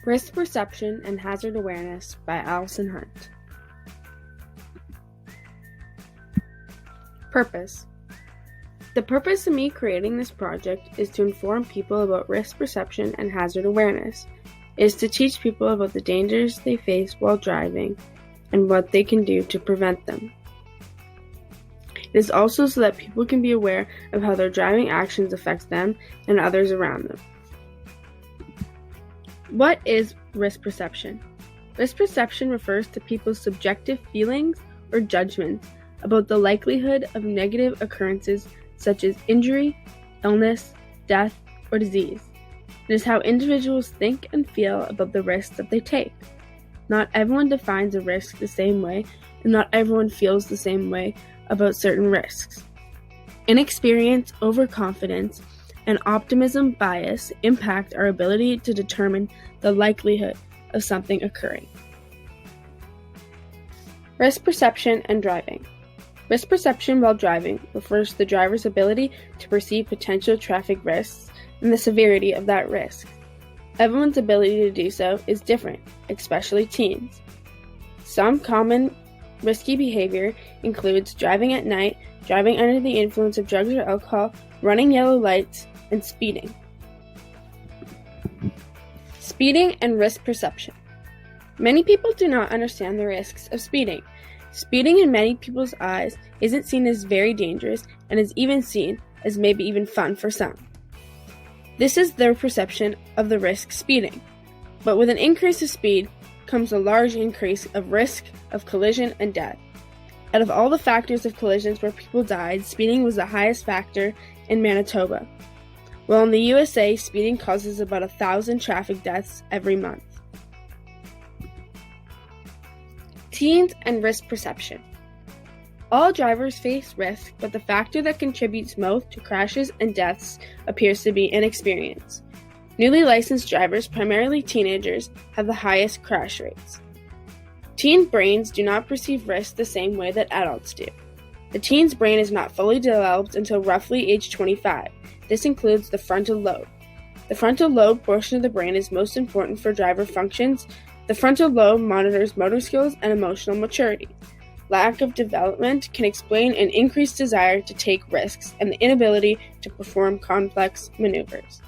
Risk Perception and Hazard Awareness by Allison. Purpose. The purpose of me creating this project is to inform people about risk perception and hazard awareness. It is to teach people about the dangers they face while driving and what they can do to prevent them. It is also so that people can be aware of how their driving actions affect them and others around them. What is risk perception? Risk perception refers to people's subjective feelings or judgments about the likelihood of negative occurrences such as injury, illness, death, or disease. It is how individuals think and feel about the risks that they take. Not everyone defines a risk the same way, and not everyone feels the same way about certain risks. Inexperience, overconfidence, and optimism bias impact our ability to determine the likelihood of something occurring. Risk perception and driving. Risk perception while driving refers to the driver's ability to perceive potential traffic risks and the severity of that risk. Everyone's ability to do so is different, especially teens. Some common risky behavior includes driving at night, driving under the influence of drugs or alcohol, running yellow lights, and speeding. Speeding and risk perception. Many people do not understand the risks of speeding. Speeding in many people's eyes isn't seen as very dangerous and is even seen as maybe even fun for some. This is their perception of the risk speeding. But with an increase of speed comes a large increase of risk of collision and death. Out of all the factors of collisions where people died, speeding was the highest factor in Manitoba. While in the USA, speeding causes about 1,000 traffic deaths every month. Teens and risk perception. All drivers face risk, but the factor that contributes most to crashes and deaths appears to be inexperience. Newly licensed drivers, primarily teenagers, have the highest crash rates. Teen brains do not perceive risk the same way that adults do. The teen's brain is not fully developed until roughly age 25. This includes the frontal lobe. The frontal lobe portion of the brain is most important for driver functions. The frontal lobe monitors motor skills and emotional maturity. Lack of development can explain an increased desire to take risks and the inability to perform complex maneuvers.